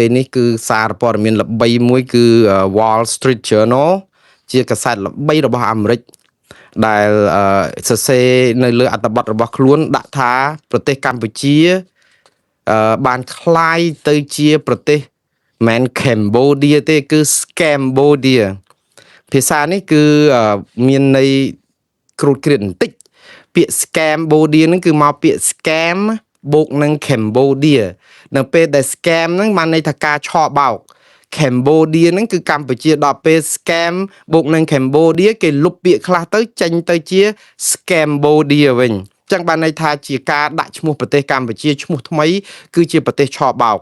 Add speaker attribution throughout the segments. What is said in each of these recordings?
Speaker 1: ពេលនេះគឺសារព័ត៌មានល្បីមួយគឺ Wall Street Journal ជាកាសែតល្បីរបស់អាមេរិកដែលសរសេរនៅលើអត្ថបទរបស់ខ្លួនដាក់ថាប្រទេសកម្ពុជាបានคล้ายទៅជាប្រទេសមិន Cambodia ទេគឺ Scambodia ភាសានេះគឺមានន័យគ្រូតគ្រៀតបន្តិចពាក្យ Scambodia ហ្នឹងគឺមកពាក្យ scam បូកនឹង Cambodia នៅពេលដែល scam ហ្នឹងបានន័យថាការឆបោក Cambodia ហ្នឹងគឺកម្ពុជាដល់ពេល scam បូកនឹង Cambodia គេលុបពាក្យខ្លះទៅចេញទៅជា Scambodia វិញចឹងបានន័យថាជាការដាក់ឈ្មោះប្រទេសកម្ពុជាឈ្មោះថ្មីគឺជាប្រទេសឆបោក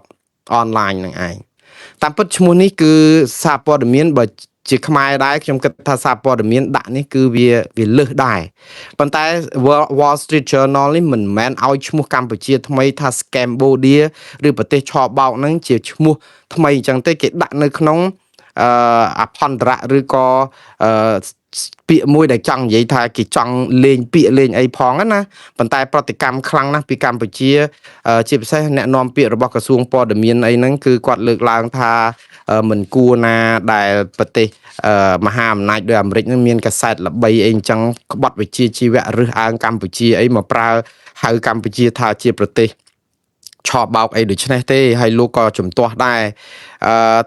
Speaker 1: អនឡាញហ្នឹងឯងតាមពិតឈ្មោះនេះគឺសារព័ត៌មានបើជាខ្មែរដែរខ្ញុំគិតថាសារព័ត៌មានដាក់នេះគឺវាលើសដែរប៉ុន្តែ Wall Street Journal នេះមិនមែនឲ្យឈ្មោះកម្ពុជាថ្មីថា Cambodia ឬប្រទេសឆបោកហ្នឹងជាឈ្មោះថ្មីអញ្ចឹងទេគេដាក់នៅក្នុងអភន្តរៈឬក៏ពាក្យមួយដែលចង់និយាយថាគេចង់លេងពាក្យលេងអីផងណាប៉ុន្តែប្រតិកម្មខ្លាំងណាស់ពីកម្ពុជាជាពិសេសអ្នកនាំពាក្យរបស់ក្រសួងព័ត៌មានអីហ្នឹងគឺគាត់លើកឡើងថាមិនគួរណាដែលប្រទេសមហាអំណាចដោយអាមេរិកនឹងមានកាសែតល្បីអីអញ្ចឹងក្បត់វិជាជីវៈរើសអើងកម្ពុជាអីមកប្រើហៅកម្ពុជាថាជាប្រទេសឆបោកអីដូច្នេះទេហើយលោកក៏ជំទាស់ដែរ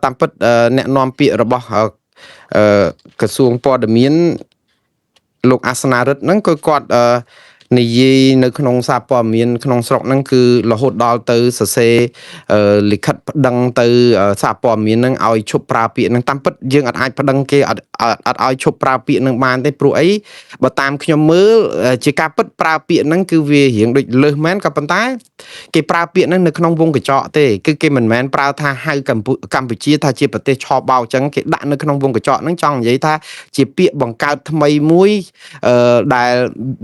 Speaker 1: តាមពិតអ្នកនាំពាក្យរបស់ក្រសួងព័ត៌មានលោកអាសនារិទ្ធហ្នឹងគឺគាត់និយាយនៅក្នុងសារព័ត៌មានក្នុងស្រុកហ្នឹងគឺរហូតដល់ទៅសរសេរលិខិតប្តឹងទៅសារព័ត៌មានហ្នឹងឲ្យឈប់ប្រើពាក្យហ្នឹងតាមពិតយើងអាចប្តឹងគេអត់ឲ្យឈប់ប្រើពាក្យហ្នឹងបានទេព្រោះអីបើតាមខ្ញុំមើលជាការពិតប្រើពាក្យហ្នឹងគឺវារៀងដូចលើសមែនក៏ប៉ុន្តែគេប្រើពាក្យហ្នឹងនៅក្នុងវងកញ្ចក់ទេគឺគេមិនមែនប្រើថាហៅកម្ពុជាថាជាប្រទេសឆបោកអញ្ចឹងគេដាក់នៅក្នុងវងកញ្ចក់ហ្នឹងចង់និយាយថាជាពាក្យបង្កើតថ្មីមួយដែល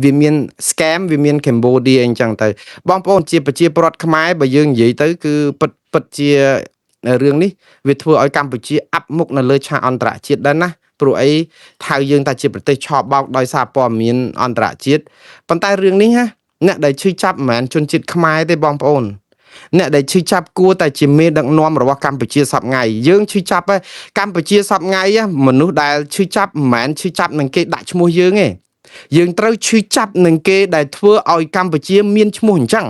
Speaker 1: វាមានscam វាមាន Cambodia អញ្ចឹងទៅបងប្អូនជាប្រជាពលរដ្ឋខ្មែរបើយើងនិយាយទៅគឺពិតជារឿងនេះវាធ្វើឲ្យកម្ពុជាអាប់មុខនៅលើឆាកអន្តរជាតិដែរណាព្រោះអីថៅយើងថាជាប្រទេសឆបោកដោយសារព័ត៌មានអន្តរជាតិប៉ុន្តែរឿងនេះណាអ្នកដែលឈឺចាប់មិនមែនជនជាតិខ្មែរទេបងប្អូនអ្នកដែលឈឺចាប់គួរតែជាមេដឹកនាំរបស់កម្ពុជាសពថ្ងៃយើងឈឺចាប់កម្ពុជាសពថ្ងៃមនុស្សដែលឈឺចាប់មិនមែនឈឺចាប់នឹងគេដាក់ឈ្មោះយើងទេយើងត្រូវឈឺចាប់នឹងគេដែលធ្វើឲ្យកម្ពុជាមានឈ្មោះអញ្ចឹង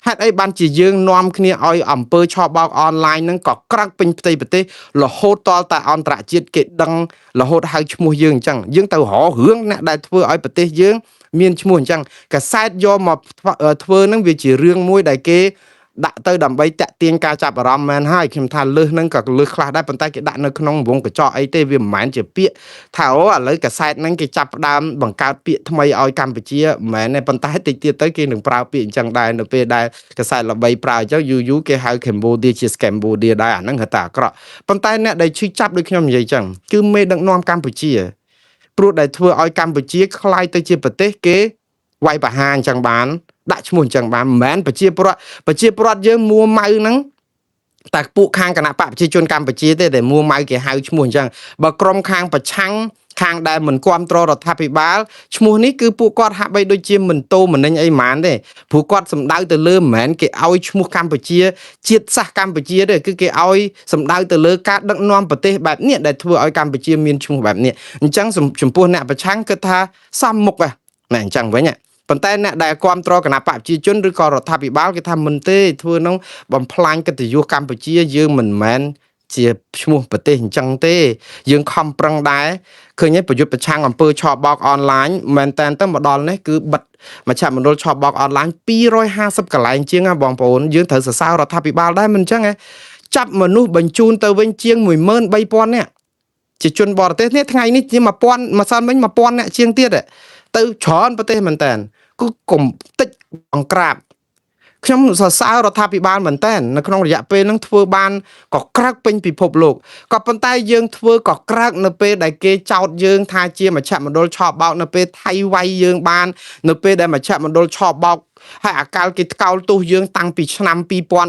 Speaker 1: ហេតុអីបានជាយើងនាំគ្នាឲ្យអង្គើឆបោកអនឡាញហ្នឹងក៏ក្រាក់ពេញផ្ទៃប្រទេសរហូតតតែអន្តរជាតិគេដឹងរហូតហៅឈ្មោះយើងអញ្ចឹងយើងទៅរករឿងអ្នកដែលធ្វើឲ្យប្រទេសយើងមានឈ្មោះអញ្ចឹងកាសែតយកមកធ្វើហ្នឹងវាជារឿងមួយដែលគេដាក់ទៅដើម្បីតាក់ទាញការចាប់អារម្មណ៍មែនហើយខ្ញុំថាលើសហ្នឹងក៏លើសខ្លះដែរប៉ុន្តែគេដាក់នៅក្នុងវងកញ្ចក់អីទេវាមិនមែនជាពាក្យថាអូឥឡូវកាសែតហ្នឹងគេចាប់ផ្ដើមបង្កើតពាក្យថ្មីឲ្យកម្ពុជាមិនមែនទេប៉ុន្តែតិចទៀតទៅគេនឹងប្រើពាក្យអញ្ចឹងដែរនៅពេលដែលកាសែតល្បីប្រើអញ្ចឹងយូរគេហៅ Cambodia ជា Scambodia ដែរអាហ្នឹងហៅថាអាក្រក់ប៉ុន្តែអ្នកដែលឈឺចាប់ដូចខ្ញុំនិយាយអញ្ចឹងគឺមេដឹកនាំកម្ពុជាព្រោះដែលធ្វើឲ្យកម្ពុជាคล้ายទៅជាប្រទេសគេវាយប្រហារអញ្ចឹងបានដាក់ឈ្មោះអញ្ចឹងបានមិនមែនប្រជាពលរដ្ឋយើងមួម៉ៅហ្នឹងតែពួកខាងគណៈបកប្រជាជនកម្ពុជាទេដែលមួម៉ៅគេហៅឈ្មោះអញ្ចឹងបើក្រុមខាងប្រឆាំងខាងដែលមិនគ្រប់គ្រងរដ្ឋាភិបាលឈ្មោះនេះគឺពួកគាត់ហាក់បីដូចជាមិនតោមនិញអីហ្មងទេព្រោះគាត់សំដៅទៅលើមិនមែនគេឲ្យឈ្មោះកម្ពុជាជាតិសាសន៍កម្ពុជាទេគឺគេឲ្យសំដៅទៅលើការដឹកនាំប្រទេសបែបនេះដែលធ្វើឲ្យកម្ពុជាមានឈ្មោះបែបនេះអញ្ចឹងចំពោះអ្នកប្រឆាំងគិតថាសមមុខណាអញ្ចឹងវិញប៉ុន្តែអ្នកដែលគ្រប់គ្រងគណៈបកប្រជាជនឬក៏រដ្ឋាភិបាលគេថាមិនទេធ្វើនោះបំផ្លាញកិត្តិយសកម្ពុជាយើងមិនមែនជាឈ្មោះប្រទេសអញ្ចឹងទេយើងខំប្រឹងដែរឃើញប្រយុទ្ធប្រឆាំងអំពើឆបោកអនឡាញមែនតែនទៅមកដល់នេះគឺបិទមជ្ឈមណ្ឌលឆបោកអនឡាញ250កន្លែងជាងបងប្អូនយើងត្រូវសរសើររដ្ឋាភិបាលដែរមិនអញ្ចឹងចាប់មនុស្សបញ្ជូនទៅវិញជាង 13000 នាក់ជាជនបរទេសនេះថ្ងៃនេះជា1000ម្សិលមិញ1000នាក់ជាងទៀតទៅច្រើនប្រទេសមែនតើគឺកុំតិចបង្ក្រាបខ្ញុំសរសើររដ្ឋាភិបាលមែនតើនៅក្នុងរយៈពេលហ្នឹងធ្វើបានកក្រើកពេញពិភពលោកក៏ប៉ុន្តែយើងធ្វើកក្រើកនៅពេលដែលគេចោទយើងថាជាមជ្ឈមណ្ឌលឆបោកនៅពេលថៃវាយយើងបាននៅពេលដែលមជ្ឈមណ្ឌលឆបោកហើយអាកាលគេថ្កោលទោសយើងតាំងពីឆ្នាំ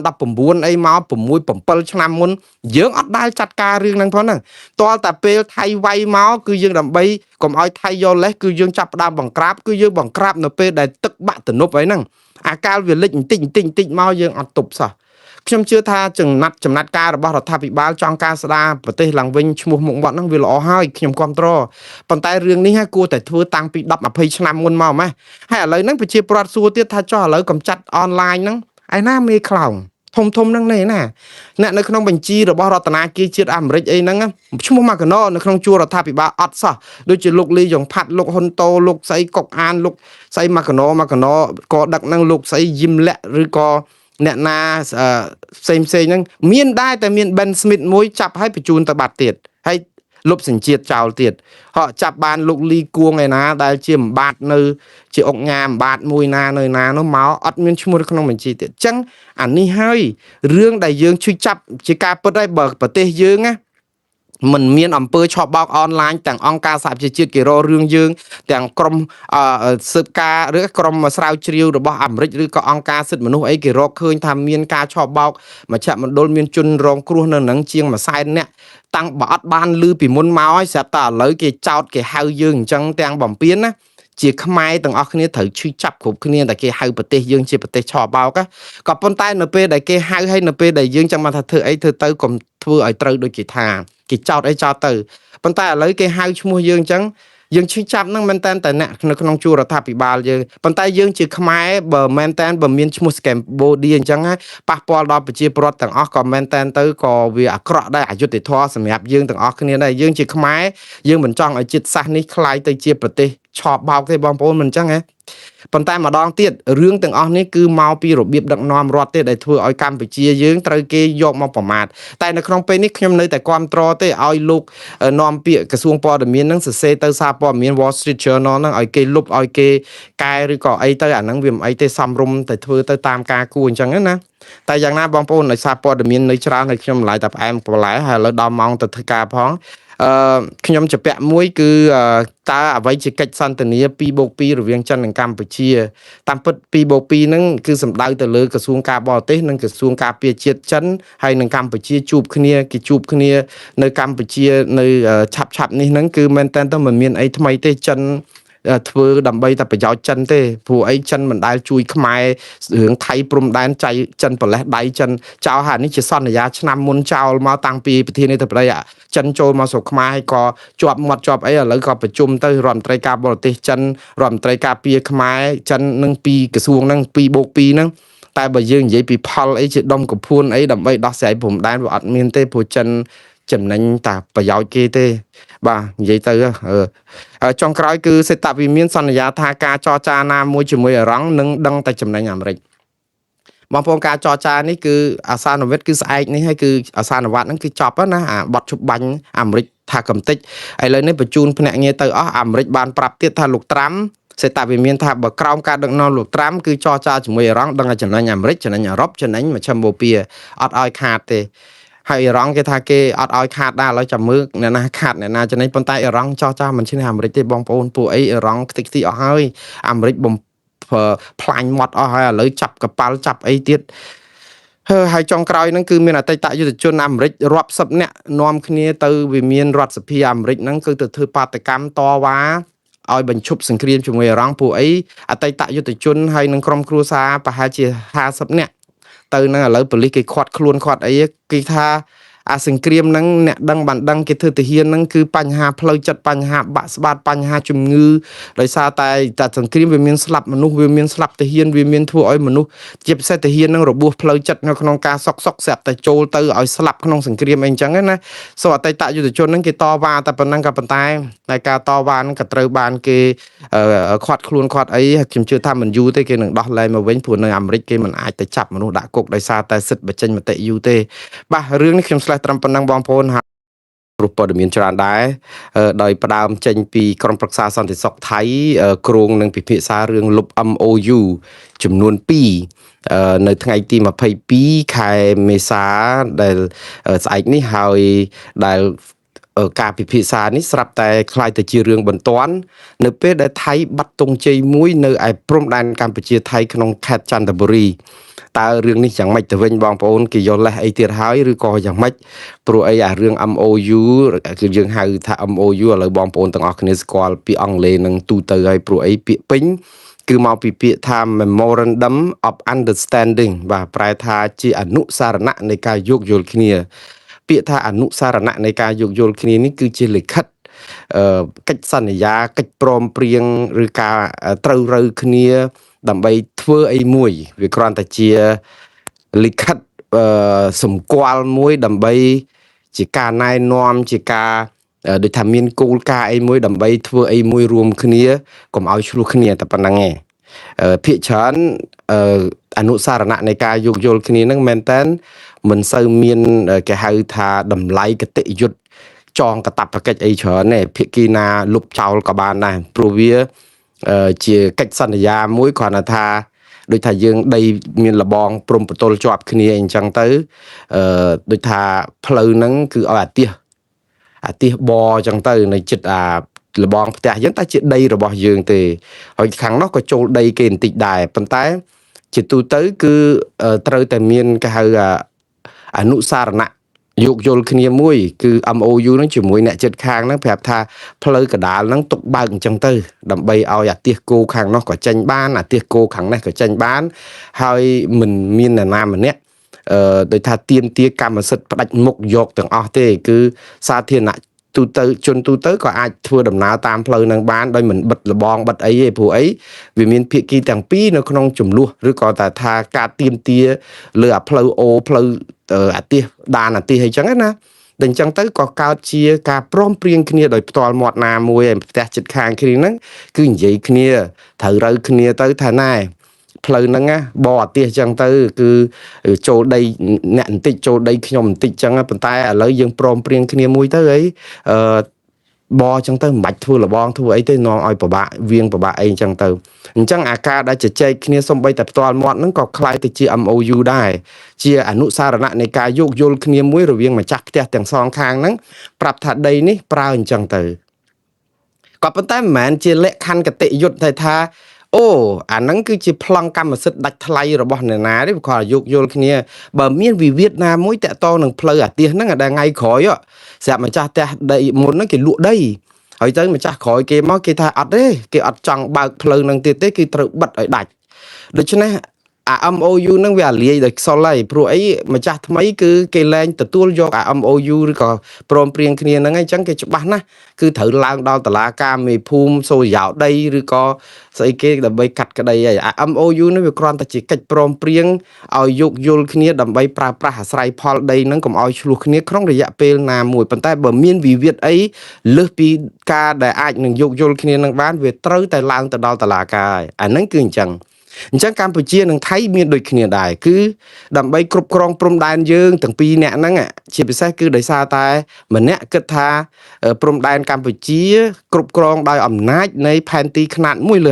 Speaker 1: 2019អីមក6 7ឆ្នាំមុនយើងអត់ដែលចាត់ការរឿងហ្នឹងផងហ្នឹងតលតែពេលថៃវាយមកគឺយើងដើម្បីកុំឲ្យថៃយកលេសគឺយើងចាប់ផ្ដើមបង្ក្រាបគឺយើងបង្ក្រាបនៅពេលដែលទឹកបាក់ទំនប់អីហ្នឹងអាកាលវាលិចបន្តិចមកយើងអត់ទប់សោះ ខ្ញុំជឿថាចំណាត់ការរបស់រដ្ឋាភិបាលចង់ការស្ដារប្រទេសឡើងវិញឈ្មោះមុខមាត់ហ្នឹងវាល្អហើយខ្ញុំគ្រប់គ្រងប៉ុន្តែរឿងនេះគួរតែធ្វើតាំងពី10-20 ឆ្នាំមុនមកម៉េះហើយឥឡូវហ្នឹងប្រជាប្រដ្ឋសួរទៀតថាចុះឥឡូវកំចាត់អនឡាញហ្នឹងឯណាមេខ្លោងធំហ្នឹងណាអ្នកនៅក្នុងបញ្ជីរបស់រដ្ឋាភិបាលជាតិអាមេរិកអីហ្នឹងឈ្មោះម៉ាកណូនៅក្នុងជួររដ្ឋាភិបាលអត់សោះដូចជាលោកលីយ៉ុងផាត់លោកហ៊ុនតូលោកស្អីកុកអានលោកស្អីម៉ាកណូក៏ដឹកហ្នឹងលោកស្អីយឹមលាក់ឬក៏អ្នកណាផ្សេងហ្នឹងមានដែរតែមាន Ben Smith មួយចាប់ឲ្យបញ្ជូនទៅបាត់ទៀតហើយលុបសញ្ជាតិចោលទៀតហោះចាប់បានលោកលីគួងឯណាដែលជាម្បាតនៅជាអុកញ៉ាម្បាតមួយណានៅណានោះមកអត់មានឈ្មោះក្នុងបញ្ជីទៀតអញ្ចឹងអានេះហើយរឿងដែលយើងជួយចាប់ជាការពិតហើយបើប្រទេសយើងណាមិនមានអំពើឆបោកអនឡាញទាំងអង្គការសហប្រជាជាតិគេរករឿងយើងទាំងក្រុមស៊ើបការឬក្រុមស្រាវជ្រាវរបស់អាមេរិកឬក៏អង្គការសិទ្ធិមនុស្សអីគេរកឃើញថាមានការឆបោកមជ្ឈមណ្ឌលមានជនរងគ្រោះនៅនឹងជាង100,000នាក់តាំងបើអត់បានលឺពីមុនមកហើយស្រាប់តែឥឡូវគេចោតគេហៅយើងអញ្ចឹងទាំងបំពេញណាជាខ្មែរទាំងអស់គ្នាត្រូវឈឺចាប់គ្រប់គ្នាតែគេហៅប្រទេសយើងជាប្រទេសឆបោកក៏ប៉ុន្តែនៅពេលដែលគេហៅហើយនៅពេលដែលយើងចាំមកថាធ្វើអីធ្វើទៅកុំធ្វើឲ្យត្រូវដូចគេថាគេចោតអីចោតទៅប៉ុន្តែឥឡូវគេហៅឈ្មោះយើងអញ្ចឹងយើងឈឺចាប់ហ្នឹងមែនតើអ្នកនៅក្នុងជួររដ្ឋាភិបាលយើងប៉ុន្តែយើងជាខ្មែរបើមែនតើបើមានឈ្មោះ Cambodia អញ្ចឹងប៉ះពាល់ដល់ប្រជាពលរដ្ឋទាំងអស់ក៏មែនតើទៅក៏វាអាក្រក់ដែរអយុត្តិធម៌សម្រាប់យើងទាំងអស់គ្នាដែរយើងជាខ្មែរយើងមិនចង់ឲ្យជាតិសាសន៍នេះคล้ายទៅជាប្រទេសឆបបោកទេបងប្អូនមិនអញ្ចឹងប៉ុន្តែម្ដងទៀតរឿងទាំងអស់នេះគឺមកពីរបៀបដឹកនាំរដ្ឋទេដែលធ្វើឲ្យកម្ពុជាយើងត្រូវគេយកមកប្រមាថតែនៅក្នុងពេលនេះខ្ញុំនៅតែគ្រប់គ្រងទេឲ្យលោកនាំពាក្យក្រសួងព័ត៌មាននឹងសរសេរទៅសារព័ត៌មាន Wall Street Journal នឹងឲ្យគេលុបឲ្យគេកែឬក៏អីទៅអាហ្នឹងវាមិនអីទេសំរុំតែធ្វើទៅតាមការគួរអញ្ចឹងណាតែយ៉ាងណាបងប្អូនដោយសារព័ត៌មាននៅច្រើនហើយខ្ញុំម្លាយតែផ្អែមបន្លែហើយឥឡូវដល់ម៉ោងទៅធ្វើការផងខ្ញុំជពាក់មួយគឺតើអ្វីជាកិច្ចសន្ទនា 2+2 រវាងចិននិងកម្ពុជាតាមពិត 2+2 ហ្នឹងគឺសំដៅទៅលើក្រសួងការបរទេសនិងក្រសួងការពារជាតិចិនហើយនិងកម្ពុជាជួបគ្នានៅកម្ពុជានៅឆាប់នេះហ្នឹងគឺមែនតើមិនមានអីថ្មីទេចិនធ្វើដើម្បីតែប្រយោជន៍ចិនទេព្រោះអីចិនមិនដែលជួយខ្មែររឿងថៃព្រំដែនចៃចិនប្រលេះដៃចិនចោលហើយនេះជាសន្យាឆ្នាំមុនចោលមកតាំងពីប្រធានាធិបតីចិនចូលមកស្រុកខ្មែរហើយក៏ជាប់មាត់ជាប់អីឥឡូវក៏ប្រជុំទៅរដ្ឋមន្ត្រីការបរទេសចិនរដ្ឋមន្ត្រីការពារខ្មែរចិននឹងពីក្រសួងហ្នឹង 2+2 ហ្នឹងតែបើយើងនិយាយពីផលអីជាដុំកំភួនអីដើម្បីដោះស្រាយព្រំដែនវាអត់មានទេព្រោះចិនចំណេញតែប្រយោជន៍គេទេបាទនិយាយទៅចុងក្រោយគឺសេតវិមានសន្យាថាការចរចាណាមួយជាមួយអិរ៉ង់នឹងដឹងតែចំណេញអាមេរិកបងប្អូនការចរចានេះគឺអាសានវិទ្យគឺស្អែកនេះហើយគឺអាសានវត្តហ្នឹងគឺចប់ណាអាបត់ជប់បាញ់អាមេរិកថាកំតិចឥឡូវនេះបញ្ជូនភ្នាក់ងារទៅអស់អាមេរិកបានប្រាប់ទៀតថាលោកត្រាំសេតវិមានថាបើក្រោមការដឹកនាំលោកត្រាំគឺចរចាជាមួយអិរ៉ង់ដឹងតែចំណេញអាមេរិកចំណេញអឺរ៉ុបចំណេញមជ្ឈមបូព៌ាអត់ឲ្យខាតទេហើយអិរ៉ង់គេថាគេអត់ឲ្យខាតដែរឥឡូវចាំមើលអ្នកណាខាតអ្នកណាចំណេញប៉ុន្តែអិរ៉ង់ចោះចាមិនឈ្នះអាមេរិកទេបងប្អូនពួកអីអិរ៉ង់ខ្ទេចខ្ទីអស់ហើយអាមេរិកបំផ្លាញមាត់អស់ហើយឥឡូវចាប់កប៉ាល់ចាប់អីទៀតហើយចុងក្រោយហ្នឹងគឺមានអតីតយុទ្ធជនអាមេរិករាប់សិបនាក់នាំគ្នាទៅវិមានរដ្ឋសភាអាមេរិកហ្នឹងគឺទៅធ្វើបាតកម្មតវ៉ាឲ្យបញ្ឈប់សង្គ្រាមជាមួយអិរ៉ង់ពួកអីអតីតយុទ្ធជនហើយនឹងក្រុមគ្រួសារប្រហែលជា50នាក់ទៅនឹងឥឡូវប៉ូលីសគេខាត់ខ្លួនខាត់អីគេថាអាសង្គ្រាមហ្នឹងអ្នកដឹងបានដឹងគេធ្វើទាហានហ្នឹងគឺបញ្ហាផ្លូវចិត្តបញ្ហាបាក់ស្បាតបញ្ហាជំងឺដោយសារតែសង្គ្រាមវាមានស្លាប់មនុស្សវាមានស្លាប់ទាហានវាមានធ្វើឲ្យមនុស្សជាពិសេសទាហានហ្នឹងរបួសផ្លូវចិត្តនៅក្នុងការសុកស្រាប់តែចូលទៅឲ្យស្លាប់ក្នុងសង្គ្រាមអីអញ្ចឹងណាសូអតីតយុទ្ធជនហ្នឹងគេតវ៉ាតែប៉ុណ្ណឹងក៏ប៉ុន្តែតែការតវ៉ាហ្នឹងក៏ត្រូវបានគេខាត់ខ្លួនខាត់អីខ្ញុំជឿថាមិនយូរទេគេនឹងដោះលែងមកវិញព្រោះនៅអាមេរិកគេមិនអាចទៅចាប់មនុស្សដាក់គុកដោយសារតែសិទ្ធិបញ្ចេញមតិយូរទេបាទរឿងនេះខ្ញុំត្រឹមប៉ុណ្ណឹងបងប្អូនហើយរូបព័ត៌មានច្រើនដែរដោយផ្ដើមចេញពីក្រុមប្រឹក្សាសន្តិសុខថៃគ្រងនឹងពិភាក្សារឿងលុប MOU ចំនួន2នៅថ្ងៃទី22ខែមេសាដែលស្អែកនេះហើយដែលការពិភាក្សានេះស្រាប់តែคล้ายទៅជារឿងបន្ទាន់នៅពេលដែលថៃបាត់ទង់ជ័យមួយនៅឯព្រំដែនកម្ពុជាថៃក្នុងខេត្តចន្ទបុរីតើរឿងនេះយ៉ាងម៉េចទៅវិញបងប្អូនគេយកលេសអីទៀតហើយឬក៏យ៉ាងម៉េចព្រោះអីអារឿង MOU គឺយើងហៅថា MOU ឥឡូវបងប្អូនទាំងអស់គ្នាស្គាល់ពាក្យអង់គ្លេសនឹងទូទៅហើយព្រោះអីពាក្យពេញ គឺមកពីពាក្យថា Memorandum of Understanding បាទប្រែថាជាអនុសារណៈនៃការយោគយល់គ្នាពាក្យថាអនុសារណៈនៃការយោគយល់គ្នានេះគឺជាលិខិតកិច្ចសន្យាកិច្ចព្រមព្រៀងឬការត្រូវរើគ្នាដើម្បីធ្វើអីមួយវាគ្រាន់តែជាលិខិតសម្គាល់មួយដើម្បីជាការណែនាំជាការដូចថាមានគោលការណ៍អីមួយដើម្បីធ្វើអីមួយរួមគ្នាកុំឲ្យឆ្លោះគ្នាតែប៉ុណ្្នឹងឯងភាគច្រើនអនុសារណៈនៃការយោគយល់គ្នាហ្នឹងមែនតើមិនសូវមានគេហៅថាតម្លៃគតិយុត្តចងកតបកិច្ចអីច្រើនទេភាគីណាលុបចោលក៏បានដែរព្រោះវាជាកិច្ចសន្យាមួយគ្រាន់តែថាដូចថាយើងដីមានលបងព្រំប្រទល់ជាប់គ្នាអញ្ចឹងទៅដូចថាផ្លូវហ្នឹងគឺឲ្យអាទិះបអញ្ចឹងទៅនៅចិត្តអាលបងផ្ទះយើងតែជាដីរបស់យើងទេហើយខាងនោះក៏ចូលដីគេបន្តិចដែរប៉ុន្តែជាទូទៅគឺត្រូវតែមានគេហៅអនុសារណៈយោគយល់គ្នាមួយគឺ MOU ហ្នឹងជាមួយអ្នកចិត្តខាងហ្នឹងប្រាប់ថាផ្លូវកដាលហ្នឹងទុកបើកអញ្ចឹងទៅដើម្បីឲ្យអាទិះគោខាងនោះក៏ចេញបានអាទិះគោខាងនេះក៏ចេញបានហើយមិនមាននរណាម្នាក់ដោយថាទៀមទាកម្មសិទ្ធិផ្ដាច់មុខយកទាំងអស់ទេគឺសាធារណៈទូទៅជនទូទៅក៏អាចធ្វើដំណើរតាមផ្លូវនឹងបានដោយមិនបិទលបងបិទអីទេព្រោះអីវាមានភាគីទាំងពីរនៅក្នុងចំនួនឬក៏តែថាការទៀមទាលើអាផ្លូវអូផ្លូវអាទិះដានអាទិះអីចឹងណាតែអញ្ចឹងទៅក៏កើតជាការព្រមព្រៀងគ្នាដោយផ្ទាល់មាត់ណាមួយឯផ្ទះចិត្តខាងគ្នាហ្នឹងគឺនិយាយគ្នាត្រូវរើគ្នាទៅថាណែផ្លូវហ្នឹងណាបអតិះចឹងទៅគឺចូលដីអ្នកបន្តិចចូលដីខ្ញុំបន្តិចចឹងប៉ុន្តែឥឡូវយើងព្រមព្រៀងគ្នាមួយទៅអីបចឹងទៅមិនបាច់ធ្វើលបងធ្វើអីទេនាំឲ្យពិបាកវៀងពិបាកអីចឹងទៅអញ្ចឹងអាការដែលជជែកគ្នាសំបីតែផ្ទាល់មាត់ហ្នឹងក៏คล้ายទៅជា MOU ដែរជាអនុសារណៈនៃការយោគយល់គ្នាមួយរវាងម្ចាស់ផ្ទះទាំងសងខាងហ្នឹងប្រាប់ថាដីនេះប្រើអញ្ចឹងទៅក៏ប៉ុន្តែមិនមែនជាលក្ខខណ្ឌគតិយុត្តថាអូអាហ្នឹងគឺជាប្លង់កម្មសិទ្ធិដាច់ថ្លៃរបស់អ្នកណាទេគាត់យោគយល់គ្នាបើមានវិវាទណាមួយតាក់ទងនឹងផ្លូវអាទិះហ្នឹងដែលថ្ងៃក្រោយស្រាប់ម្ចាស់ផ្ទះដីមុនហ្នឹងគេលក់ដីហើយទៅម្ចាស់ក្រោយគេមកគេថាអត់ទេគេអត់ចង់បើកផ្លូវហ្នឹងទៀតទេគឺត្រូវបិទឲ្យដាច់ដូច្នេះអា MOU ហ្នឹងវាអាលាយដោយខ្សលហើយព្រោះអីម្ចាស់ថ្មីគឺគេលែងទទួលយកអា MOU ឬក៏ព្រមព្រៀងគ្នាហ្នឹងអញ្ចឹងគេច្បាស់ណាស់គឺត្រូវឡើងដល់តុលាការមេភូមិសូរិយោដីឬក៏ស្អីគេដើម្បីកាត់ក្តីហើយអា MOU នេះវាគ្រាន់តែជាកិច្ចព្រមព្រៀងឲ្យយោគយល់គ្នាដើម្បីប្រើប្រាស់អាស្រ័យផលដីហ្នឹងកុំឲ្យឆ្លោះគ្នាក្នុងរយៈពេលណាមួយប៉ុន្តែបើមានវិវាទអីលើសពីការដែលអាចនឹងយោគយល់គ្នានឹងបានវាត្រូវតែឡើងទៅដល់តុលាការហើយអាហ្នឹងគឺអញ្ចឹងកម្ពុជានិងថៃមានដូចគ្នាដែរគឺដើម្បីគ្រប់គ្រងព្រំដែនយើងទាំងពីរអ្នកហ្នឹងជាពិសេសគឺដោយសារតែម្នាក់គិតថាព្រំដែនកម្ពុជាគ្រប់គ្រងដោយអំណាចនៃផែនទីខ្នាត1 លើ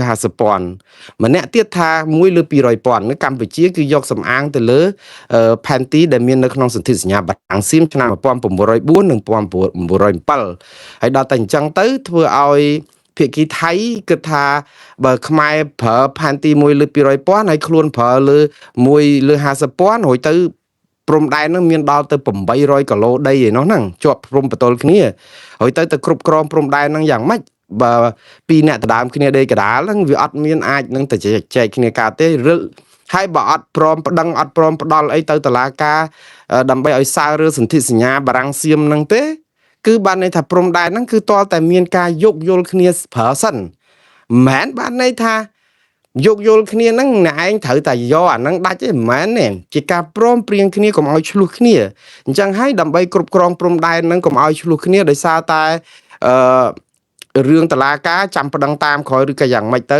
Speaker 1: 50,000 ម្នាក់ទៀតថា1 លើ 200,000 នៅកម្ពុជាគឺយកសំអាងទៅលើផែនទីដែលមាននៅក្នុងសន្ធិសញ្ញាបារាំងសៀមឆ្នាំ1904និង1907ហើយដល់តែអញ្ចឹងទៅធ្វើឲ្យភាគីថៃគិតថាបើខ្មែរប្រើផែនទី1 លើ 200,000 ហើយខ្លួនប្រើលើ1 លើ 50,000 រួចទៅព្រំដែននឹងមានដល់ទៅ800 គីឡូដីឯនោះហ្នឹងជាប់ព្រំបតលគ្នាហើយទៅគ្រប់គ្រងព្រំដែនហ្នឹងយ៉ាងម៉េចបើពីរអ្នកដដើមគ្នាដីកដាលហ្នឹងវាអត់មានអាចនឹងទៅចែកគ្នាកើតទេឬហើយបើអត់ព្រមប្តឹងអត់ព្រមផ្ដាល់អីទៅតុលាការដើម្បីឲ្យសើរើសន្ធិសញ្ញាបារាំងសៀមហ្នឹងទេគឺបានន័យថាព្រំដែនហ្នឹងគឺតលតែមានការយោគយល់គ្នាប្រើសិនមិនមែនបានន័យថាយោគយល់គ្នាហ្នឹងអ្នកឯងត្រូវតែយកអាហ្នឹងដាច់ទេមិនមែនទេជាការព្រមព្រៀងគ្នាកុំឲ្យឆ្លោះគ្នាអញ្ចឹងហើយដើម្បីគ្រប់គ្រងព្រំដែនហ្នឹងកុំឲ្យឆ្លោះគ្នាដោយសារតែរឿងតុលាការចាំប្តឹងតាមក្រោយឬក៏យ៉ាងម៉េចទៅ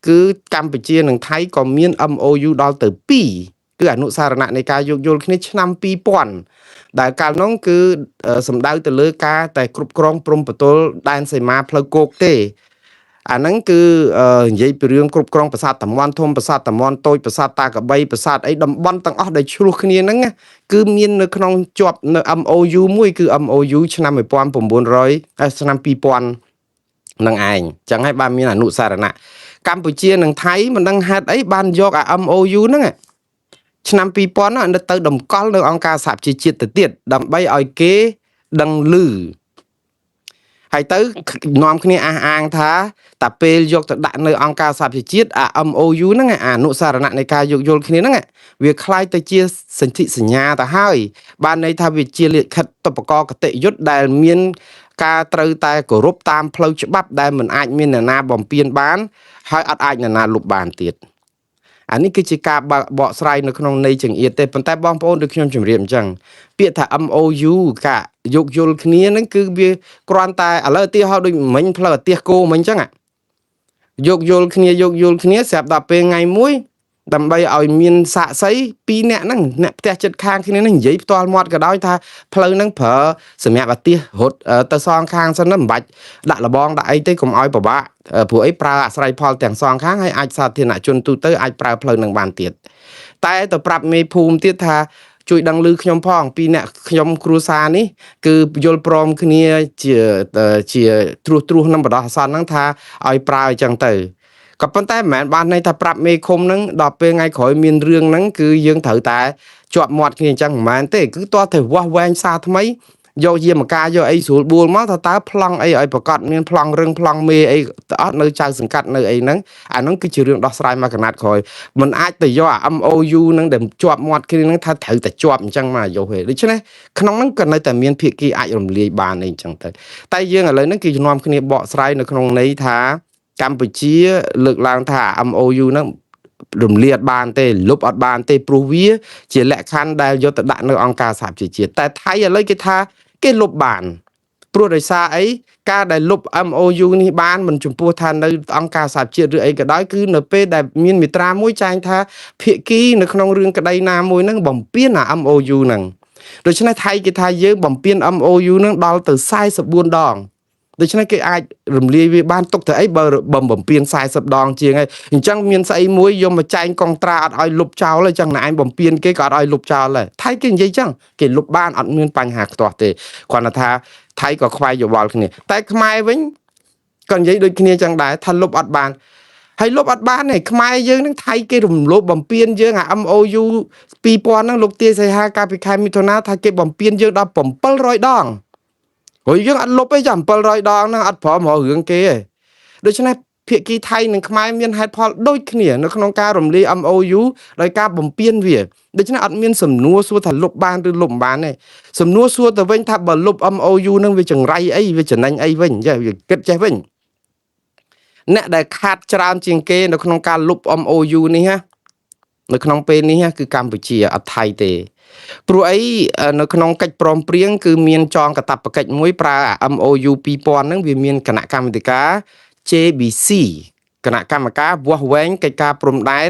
Speaker 1: គឺកម្ពុជានិងថៃក៏មាន MOU ដល់ទៅ2គឺអនុសារណៈនៃការយោគយល់គ្នាឆ្នាំ2000ដែលកាលនោះគឺសំដៅទៅលើការតែគ្រប់គ្រងព្រំប្រទល់ដែនសីមាផ្លូវគោកទេអាហ្នឹងគឺនិយាយពីរឿងគ្រប់គ្រងប្រាសាទតាមាន់ធំប្រាសាទតាមាន់តូចប្រាសាទតាកបីប្រាសាទអីតំបន់ទាំងអស់ដែលឆ្លោះគ្នាហ្នឹងគឺមាននៅក្នុងជាប់នៅ MOU មួយគឺ MOU ឆ្នាំ1900ឆ្នាំ2000នឹងឯងចឹងហើយបានមានអនុសារណៈកម្ពុជានិងថៃមិនដឹងហេតុអីបានយកអា MOU ហ្នឹងឆ្នាំ2000ហ្នឹងទៅតម្កល់នៅអង្គការសហប្រជាជាតិទៅទៀតដើម្បីឲ្យគេដឹងឮហ ហើយទៅនាំគ្នាអះអាងថាតែពេលយកទៅដាក់នៅអង្គការសហប្រជាជាតិអា MOU ហ្នឹងអាអនុសារណៈនៃការយោគយល់គ្នាហ្នឹងវាคล้ายទៅជាសន្ធិសញ្ញាទៅហើយបានន័យថាវាជាលិខិតតុបកកតិយុត្តដែលមានការត្រូវតែគោរពតាមផ្លូវច្បាប់ដែលមិនអាចមានអ្នកណាបំពានបានហើយអត់អាចអ្នកណាលុបបានទៀតអានេះគឺជាការបកស្រាយនៅក្នុងន័យចង្អៀតទេប៉ុន្តែបងប្អូនដូចខ្ញុំជម្រាបអញ្ចឹងពាក្យថា MOU ការយោគយល់គ្នាហ្នឹងគឺវាគ្រាន់តែឥឡូវឧទាហរណ៍ដូចមិញផ្លូវអាទិះគោមិញអញ្ចឹងយោគយល់គ្នាស្រាប់ដល់ពេលថ្ងៃមួយដើម្បីឲ្យមានសាកសី2នាក់ហ្នឹងអ្នកផ្ទះចិត្តខាងគ្នាហ្នឹងនិយាយផ្ទាល់មាត់ក៏ដោយថាផ្លូវហ្នឹងប្រើសម្រាប់អាទិះរត់ទៅសងខាងសិនមិនបាច់ដាក់លបងដាក់អីទេកុំឲ្យពិបាកព្រោះអីប្រើអាស្រ័យផលទាំងសងខាងហើយអាចសាធារណជនទូទៅអាចប្រើផ្លូវហ្នឹងបានទៀតតែទៅប្រាប់មេភូមិទៀតថាជួយដឹងឮខ្ញុំផង2អ្នកខ្ញុំគ្រួសារនេះគឺយល់ព្រមគ្នាជាត្រួសនឹងបដោះអាសន្នហ្នឹងថាឲ្យប្រើអញ្ចឹងទៅក៏ប៉ុន្តែមិនមែនបានន័យថាប្រាប់មេឃុំហ្នឹងដល់ពេលថ្ងៃក្រោយមានរឿងហ្នឹងគឺយើងត្រូវតែជាប់មាត់គ្នាអញ្ចឹងមិនមែនទេគឺតោះតែវាស់វែងសារថ្មីយកយាមការយកអីស្រួលបួលមកតើប្លង់អីឲ្យប្រកាសមានប្លង់រឹងប្លង់មេអីអត់នៅចៅសង្កាត់នៅអីហ្នឹងអាហ្នឹងគឺជារឿងដោះស្រាយមកកណាត់ក្រោយមិនអាចទៅយកអា MOU ហ្នឹងដែលជាប់មាត់គ្នាហ្នឹងថាត្រូវតែជាប់អញ្ចឹងមកយកទេដូច្នេះក្នុងហ្នឹងក៏នៅតែមានភាគីអាចរំលាយបានអីអញ្ចឹងទៅតែយើងឥឡូវហ្នឹងគឺនាំគ្នាបកស្រាយនៅក្នុងន័យថាកម្ពុជាលើកឡើងថា MOU ហ្នឹងរំលាយអត់បានទេលុបអត់បានទេព្រោះវាជាលក្ខខណ្ឌដែលយកទៅដាក់នៅអង្គការសហប្រជាជាតិតែថៃឥឡូវគេថាគេលុបបានព្រោះដោយសារអីការដែលលុប MOU នេះបានមិនចំពោះថានៅអង្គការសហជាតិឬអីក៏ដោយគឺនៅពេលដែលមានមាត្រាមួយចែងថាភាគីនៅក្នុងរឿងក្តីណាមួយហ្នឹងបំពេញអា MOU ហ្នឹងដូច្នេះថៃគេថាយើងបំពេញ MOU ហ្នឹងដល់ទៅ44ដងដូច្នេះគេអាចរំលាយវាបានទុកទៅអីបើបំពេញ40ដងជាងហើយអញ្ចឹងមានស្អីមួយយកមកចែងកងត្រាអត់ឲ្យលុបចោលអញ្ចឹងណែឯងបំពេញគេក៏អត់ឲ្យលុបចោលដែរថៃគេនិយាយអញ្ចឹងគេលុបបានអត់មានបញ្ហាខ្ទាស់ទេគ្រាន់តែថាថៃក៏ខ្វាយយោបល់គ្នាតែខ្មែរវិញក៏និយាយដូចគ្នាអញ្ចឹងដែរថាលុបអត់បានហើយលុបអត់បានទេខ្មែរយើងនឹងថៃគេរំលោភបំពានយើងអា MOU 2000ហ្នឹងលោកទាយសីហាកាលពីខែមិថុនាថាគេបំពានយើងដល់700ដងព្រោះយើងអត់លុបទេចាំ700ដងហ្នឹងអត់ព្រមរករឿងគេទេដូច្នេះភាគីថៃនិងខ្មែរមានហេតុផលដូចគ្នានៅក្នុងការរំលាយ MOU ដោយការបំពានវាដូច្នេះអត់មានសំណួរសួរថាលុបបានឬលុបមិនបានទេសំណួរសួរទៅវិញថាបើលុប MOU ហ្នឹងវាចង្រៃអីវាចំណេញអីវិញចេះវាគិតចេះវិញអ្នកដែលខាតច្រើនជាងគេនៅក្នុងការលុប MOU នេះនៅក្នុងពេលនេះគឺកម្ពុជាអត់ថៃទេព្រោះអីនៅក្នុងកិច្ចព្រមព្រៀងគឺមានចងកាតព្វកិច្ចមួយប្រើ MOU 2000ហ្នឹងវាមានគណៈកម្មាធិការ JBC គណៈកម្មការវាស់វែងកិច្ចការព្រំដែន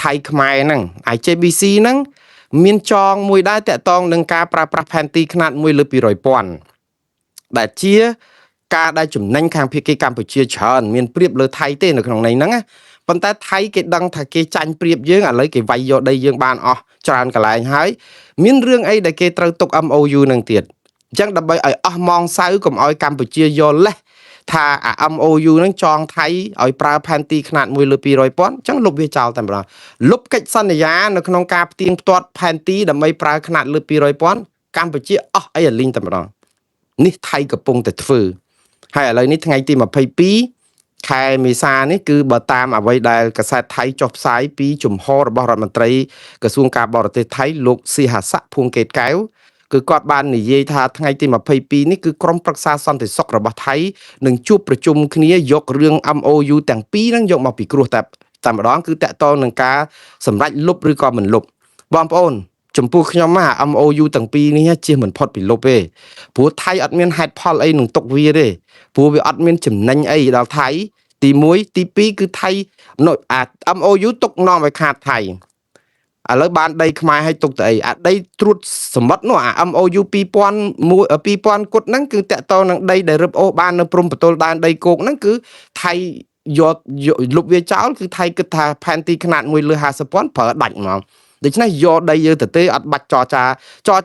Speaker 1: ថៃខ្មែរហ្នឹងហើយ JBC ហ្នឹងមានចងមួយដែរតាក់ទងនឹងការប្រើប្រាស់ផែនទីខ្នាត1លើ200,000ដែលជាការដែលចំណេញខាងភាគីកម្ពុជាច្រើនមានប្រៀបលើថៃទេនៅក្នុងន័យហ្នឹងប៉ុន្តែថៃគេដឹងថាគេចាញ់ប្រៀបយើងឥឡូវគេវាយយកដីយើងបានអស់ច្រើនកន្លែងហើយមានរឿងអីដែលគេត្រូវទុក MOU នឹងទៀតអញ្ចឹងដើម្បីឲ្យអស់ម៉ងសៅកុំឲ្យកម្ពុជាយកលេសថាអា MOU នឹងចងថៃឲ្យប្រើផែនទីខ្នាត1លើ200,000អញ្ចឹងលុបវាចោលតែម្ដងលុបកិច្ចសន្យានៅក្នុងការផ្ទៀងផ្ទាត់ផែនទីដើម្បីប្រើខ្នាតលើ200,000កម្ពុជាអស់អីអាលីងតែម្ដងនេះថៃកំពុងតែធ្វើហើយឥឡូវនេះថ្ងៃទី22ខែមេសានេះគឺបើតាមអ្វីដែលកាសែតថៃចុះផ្សាយពីជំហររបស់រដ្ឋមន្ត្រីក្រសួងការបរទេសថៃលោកស៊ីហាស័កភួងកេតកែវគឺគាត់បាននិយាយថាថ្ងៃទី22នេះគឺក្រុមប្រឹក្សាសន្តិសុខរបស់ថៃនឹងជួបប្រជុំគ្នាយករឿង MOU ទាំងពីរហ្នឹងយកមកពិគ្រោះតែម្ដងគឺតាក់ទងនឹងការសម្រេចលុបឬក៏មិនលុបបងប្អូនចំពោះខ្ញុំMOU ទាំងពីរនេះជិះមិនផុតពីលុបទេព្រោះថៃអត់មានហេតុផលអីនឹងទុកវាទេព្រោះវាអត់មានចំណេញអីដល់ថៃទី1ទី2គឺថៃនៅអា MOU ទុកនាំឲ្យខាតថៃឥឡូវបានដីខ្មែរឲ្យទុកទៅអីអាដីត្រួតសមុទ្រនោះអា MOU 2000 គុតហ្នឹងគឺតាក់ទងនឹងដីដែលរឹបអូសបាននៅព្រំប្រទល់ដែនដីគោកហ្នឹងគឺថៃយកលុបវាចោលគឺថៃគិតថាផែនទីខ្នាត1លើ50,000ប្រើដាច់ហ្មងដូច្នេះយកដីយើងទៅទេអត់បាច់ចរ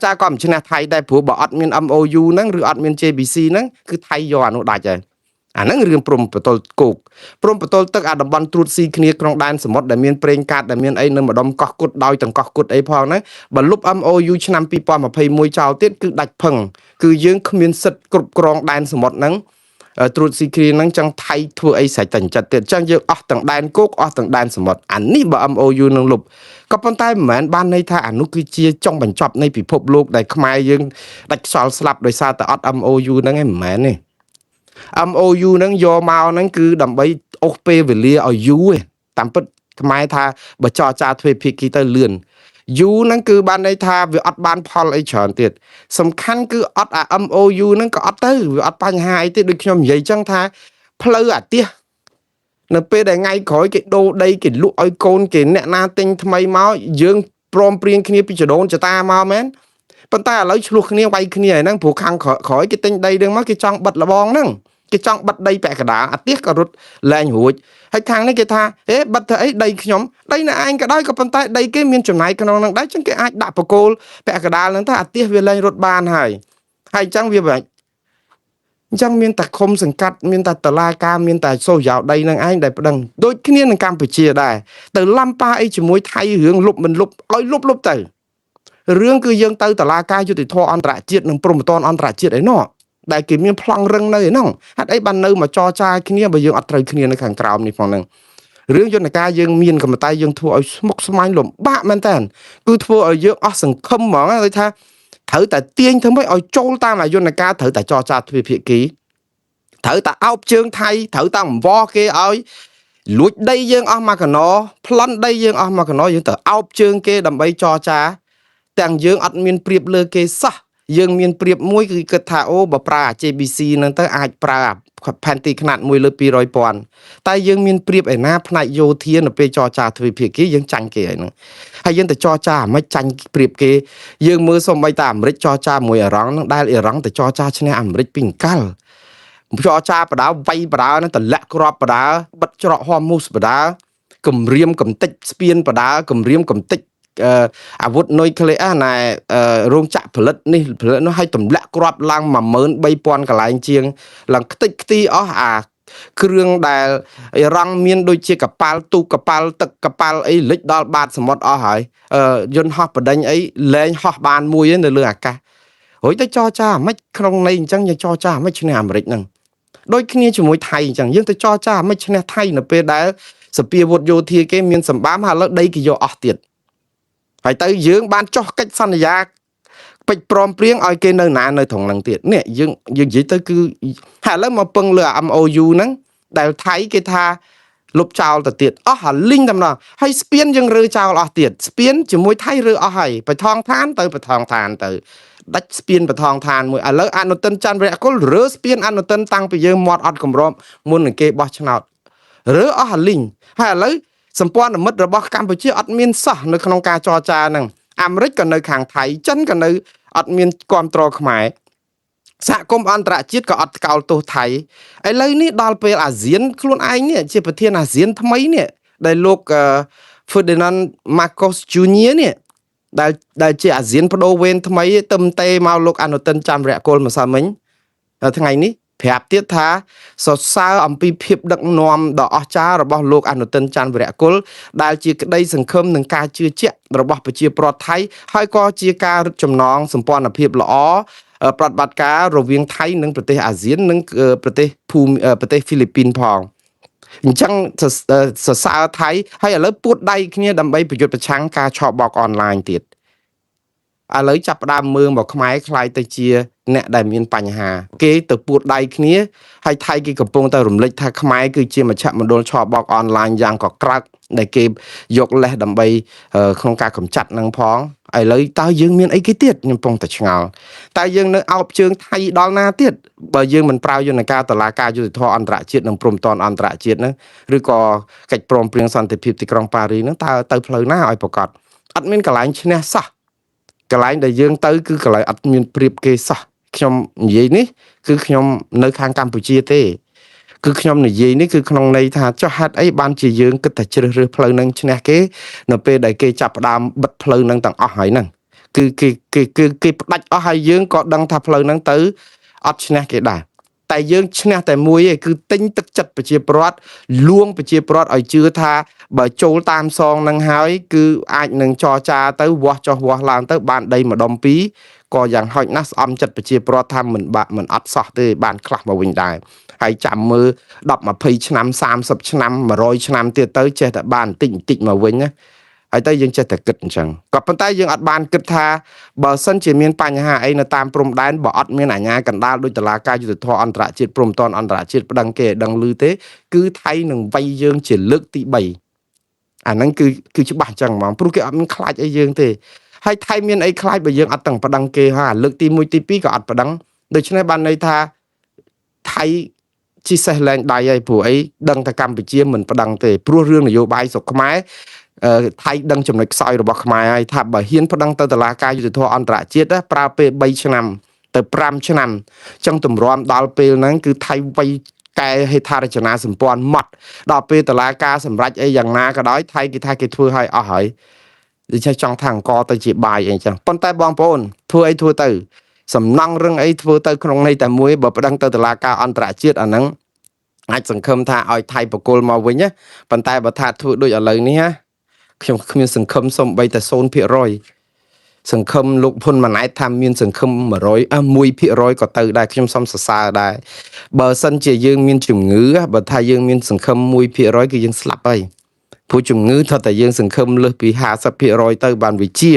Speaker 1: ចាក៏មិនឈ្នះថៃដែរព្រោះបើអត់មាន MOU ហ្នឹងឬអត់មាន JBC ហ្នឹងគឺថៃយកអានោះដាច់ហើយ អាហ្នឹងរឿងព្រំបតលគោកព្រំបតលទឹកអាតំបន់ត្រួតស៊ីគ្នាក្នុងដែនសមុទ្រដែលមានប្រេងកាតដែលមានអីនៅម្ដុំកោះគុតដោយទាំងកោះគុតអីផងហ្នឹងបើលុប MOU ឆ្នាំ2021ចោលទៀតគឺដាច់ផឹងគឺយើងគ្មានសិទ្ធិគ្រប់គ្រងដែនសមុទ្រហ្នឹងត្រួតស៊ីគ្នាហ្នឹងចឹងថៃធ្វើអីស្រេចតែចិត្តទៀតចឹងយើងអស់ទាំងដែនគោកអស់ទាំងដែនសមុទ្រអានេះបើ MOU នឹងលុបក៏ប៉ុន្តែមិនមែនបានន័យថាអានោះគឺជាចុងបញ្ចប់នៃពិភពលោកដែលខ្មែរយើងដាច់ខ្សលស្លាប់ដោយសារតែអត់ MOU ហ្នឹងឯងមិនមែនទេMOU ហ្នឹងយកមកហ្នឹងគឺដើម្បីអូសពេលវេលាឲ្យយូរឯងតាមពិតខ្មែរថាបើចរចាទ្វេភាគីទៅលឿនយូរហ្នឹងគឺបានន័យថាវាអត់បានផលអីច្រើនទៀតសំខាន់គឺអត់អា MOU ហ្នឹងក៏អត់ទៅវាអត់បញ្ហាអីទេដូចខ្ញុំនិយាយចឹងថាផ្លូវអាទិះនៅពេលដែលថ្ងៃក្រោយគេដូរដីគេលក់ឲ្យកូនគេអ្នកណាទិញថ្មីមកយើងព្រមព្រៀងគ្នាពីចដូនចតាមកមែនប៉ុន្តែឥឡូវឆ្លោះគ្នាវាយគ្នាហ្នឹងព្រោះខាងក្រោយគេទិញដីហ្នឹងមកគេចង់បិទលបងហ្នឹងគេចង់បិទដីពាក់កណ្ដាលអាទិះក៏រត់លែងរួចហើយខាងនេះគេថាហេបិទទៅអីដីខ្ញុំដីនៅឯងក៏ដោយក៏ប៉ុន្តែដីគេមានចំណាយក្នុងហ្នឹងដែរចឹងគេអាចដាក់បកគោលពាក់កណ្ដាលហ្នឹងទៅអាទិះវាលែងរត់បានហើយអញ្ចឹងវាអញ្ចឹងមានតែឃុំសង្កាត់មានតែតឡាការមានតែសូយោដីនឹងឯងដែលប្តឹងដូចគ្នានឹងកម្ពុជាដែរទៅឡំប៉ាអីជាមួយថៃរឿងលុបមិនលុបឲ្យលុបទៅរឿងគឺយើងទៅតឡាការយុតិធធអន្តរជាតិនិងព្រំប្រទានអន្តរជាតិអីណោះដែលគេមានប្លង់រឹងនៅឯនោះហេតុអីបាននៅមកចរចាគ្នាបើយើងអត់ត្រូវគ្នានៅខាងក្រោមនេះផងហ្នឹងរឿងយន្តការយើងមានក៏តែយើងធ្វើឲ្យស្មុគស្មាញលំបាកមែនតើគឺធ្វើឲ្យយើងអស់សង្ឃឹមហ្មងគេថាត្រូវតែទាញធ្វើម៉េចឲ្យចូលតាមអាយន្តការត្រូវតែចរចាទ្វេភាគីត្រូវតែអោបជើងថៃត្រូវតែអង្វរគេឲ្យលួចដីយើងអស់មកកណោប្លន់ដីយើងអស់មកកណោយើងទៅអោបជើងគេដើម្បីចរចាទាំងយើងអត់មានប្រៀបលើគេសោះយើងមានប្រៀបមួយគឺគិតថាអូបើប្រើ JBC ហ្នឹងទៅអាចប្រើផែនទីខ្នាត1លើ200,000តែយើងមានប្រៀបឯណាផ្នែកយោធានៅពេលចរចាទ្វេភាគីយើងចាញ់គេហើយហ្នឹងហើយយើងទៅចរចាមិនចាញ់ប្រៀបគេយើងមើលសូម្បីតែអាមេរិកចរចាមួយអ៊ីរ៉ង់ហ្នឹងដែលអ៊ីរ៉ង់ទៅចរចាឈ្នះអាមេរិកពីអង្កលចរចាបដាវាយបដាហ្នឹងតម្លាក់ក្របបដាបិទច្រកហមមូសបដាគម្រាមកំតិចស្ពានបដាគម្រាមកំតិចអាវុធនុយក្លេអ៊ែរណែរោងចក្រផលិតនេះផលិតនោះឲ្យទម្លាក់គ្រាប់ឡើង 13,000 កន្លែងជាងឡើងខ្ទេចខ្ទីអស់អាគ្រឿងដែលអ៊ីរ៉ង់មានដូចជាកប៉ាល់ទូកកប៉ាល់ទឹកកប៉ាល់អីលិចដល់បាតសមុទ្រអស់ហើយយន្តហោះបដិញអីលែងហោះបានមួយនៅលើអាកាសរួចទៅចរចាមិនក្នុងន័យអញ្ចឹងយើងចរចាមិនឈ្នះអាមេរិកហ្នឹងដូចគ្នាជាមួយថៃអញ្ចឹងយើងទៅចរចាមិនឈ្នះថៃនៅពេលដែលសពាវុធយោធាគេមានសម្បាមហើយឥឡូវដីគេយកអស់ទៀតហើយទៅយើងបានចោះកិច្ចសន្យាពេចព្រមព្រៀងឲ្យគេនៅណានៅត្រង់ហ្នឹងទៀតនេះយើងនិយាយទៅគឺហើយឥឡូវមកពឹងលើ MOU ហ្នឹងដែលថៃគេថាលុបចោលទៅទៀតអស់អាលីងតែម្ដងហើយស្ពានយើងរើចោលអស់ទៀតស្ពានជាមួយថៃរើអស់ហើយបថងឋានទៅបថងឋានទៅដាច់ស្ពានបថងឋានមួយឥឡូវអនុទិនច័ន្ទវរៈគុលរើស្ពានអនុទិនតាំងពីយើងមាត់អត់គម្របមុននឹងគេបោះឆ្នោតរើអស់អាលីងហើយឥឡូវសម្ព័ន្ធមិត្តរបស់កម្ពុជាអត់មានសោះនៅក្នុងការចរចាហ្នឹងអាមេរិកក៏នៅខាងថៃចិនក៏នៅអត់មានគ្រប់គ្រងខ្មែរសហគមន៍អន្តរជាតិក៏អត់កោតទោសថៃឥឡូវនេះដល់ពេលអាស៊ានខ្លួនឯងនេះជាប្រធានអាស៊ានថ្មីនេះដែលលោក Ferdinand Marcos Jr. នេះដែលជាអាស៊ានបដូវវេនថ្មីទឹមតេមកលោកអនុទិនច័ន្ទវរៈគុលម្សិលមិញថ្ងៃនេះប្រាប់ទៀតថាសរសើរអំពីភាពដឹកនាំដ៏អស្ចារ្យរបស់លោកអនុទិនច័ន្ទវរៈគុលដែលជាក្តីសង្ឃឹមនិងការជឿជាក់របស់ប្រជាពលរដ្ឋថៃហើយក៏ជាការរឹតចំណងសម្ព័ន្ធភាពល្អប្រតិបត្តិការរវាងថៃនិងប្រទេសអាស៊ាននិងប្រទេសហ្វីលីពីនផងអញ្ចឹងសរសើរថៃហើយឥឡូវពួតដៃគ្នាដើម្បីប្រយុទ្ធប្រឆាំងការឆបោកអនឡាញទៀតឥឡូវចាប់ផ្ដើមមើលមកខ្មែរខ្លាយទៅជាអ្នកដែលមានបញ្ហាគេទៅពួតដៃគ្នាហើយថៃគេកំពុងតែរំលេចថាខ្មែរគឺជាមជ្ឈមណ្ឌលឆបោកអនឡាញយ៉ាងកក្រើកដែលគេយកលេសដើម្បីក្នុងការកម្ចាត់នឹងផងឥឡូវតើយើងមានអីគេទៀតខ្ញុំកំពុងតែឆ្ងល់តើយើងនៅអោបជើងថៃដល់ណាទៀតបើយើងមិនប្រើយន្តការតុលាការយុត្តិធម៌អន្តរជាតិនិងព្រំប្រទានអន្តរជាតិហ្នឹងឬក៏កិច្ចព្រមព្រៀងសន្តិភាពទីក្រុងប៉ារីហ្នឹងតើទៅផ្លូវណាឲ្យប្រកបអត់មានកន្លែងឈ្នះសោះកន្លែងដែលយើងទៅគឺកន្លែងអត់មានប្រៀបគេសោះខ្ញុំនិយាយនេះគឺខ្ញុំនៅខាងកម្ពុជាទេគឺខ្ញុំនិយាយនេះគឺក្នុងន័យថាចុះហេតុអីបានជាយើងគិតតែជ្រើសរើសផ្លូវនឹងឈ្នះគេនៅពេលដែលគេចាប់ផ្ដើមបិទផ្លូវនឹងទាំងអស់ហើយហ្នឹងគឺគេផ្ដាច់អស់ហើយយើងក៏ដឹងថាផ្លូវហ្នឹងទៅអត់ឈ្នះគេដែរតែ តែយើងឈ្នះតែមួយឯងគឺទិញទឹកចិត្តប្រជាពលរដ្ឋលួងប្រជាពលរដ្ឋឲ្យជឿថាបើចូលតាមសងនឹងហើយគឺអាចនឹងចរចាទៅវាស់ចុះវាស់ឡើងទៅបានដីម្ដុំពីរក៏យ៉ាងហោចណាស់ស្អំចិត្តប្រជាពលរដ្ឋថាមិនអត់សោះទេបានខ្លះមកវិញដែរហើយចាំមើល10 20ឆ្នាំ30ឆ្នាំ100ឆ្នាំទៀតទៅចេះតែបានបន្តិចមកវិញណាហើយទៅយើងចេះតែគិតអញ្ចឹងក៏ប៉ុន្តែយើងអត់បានគិតថាបើសិនជាមានបញ្ហាអីនៅតាមព្រំដែនបើអត់មានអាជ្ញាកណ្ដាលដោយតុលាការយុត្តិធម៌អន្តរជាតិព្រំប្រទានអន្តរជាតិប្តឹងគេឲ្យដឹងឮទេគឺថៃនឹងវាយយើងជាលើកទី3អាហ្នឹងគឺច្បាស់អញ្ចឹងហ្មងព្រោះគេអត់មានខ្លាចអីយើងទេហើយថៃមានអីខ្លាចបើយើងអត់ទាំងប្តឹងគេហើយលើកទី1ទី2ក៏អត់ប្តឹងដូច្នេះបានន័យថាថៃជីសេះលែងដៃហើយព្រោះអីដឹងតែកម្ពុជាមិនប្តឹងទេព្រោះរឿងនយោបាយស្រុកខ្មែរថៃដឹងចំណុចខ្សោយរបស់ខ្មែរហើយថាបើហ៊ានប្តឹងទៅតុលាការយុត្តិធម៌អន្តរជាតិប្រើពេល3ឆ្នាំទៅ5ឆ្នាំចឹងទម្រាំដល់ពេលហ្នឹងគឺថៃវាយកែហេដ្ឋារចនាសម្ព័ន្ធម៉ត់ដល់ពេលតុលាការសម្រេចអីយ៉ាងណាក៏ដោយថៃគេថាគេធ្វើឲ្យអស់ហើយដូចចង់ថាអង្គទៅជាបាយអីចឹងប៉ុន្តែបងប្អូនធ្វើអីធ្វើទៅសំណង់រឹងអីធ្វើទៅក្នុងន័យតែមួយបើប្តឹងទៅតុលាការអន្តរជាតិអាហ្នឹងអាចសង្ឃឹមថាឲ្យថៃបកគលមកវិញណាប៉ុន្តែបើថាធ្វើដូចឥឡូវនេះណាខ្ញុំគ្មានសង្ឃឹមសំបីតែ 0% សង្ឃឹមលោកហ៊ុនម៉ាណែតថាមានសង្ឃឹម1% ក៏ទៅដែរខ្ញុំសូមសរសើរដែរបើសិនជាយើងមានជំងឺបើថាយើងមានសង្ឃឹម 1% គឺយើងស្លាប់ហើយព្រោះជំងឺថាតែយើងសង្ឃឹមលើសពី 50% ទៅបានវិជា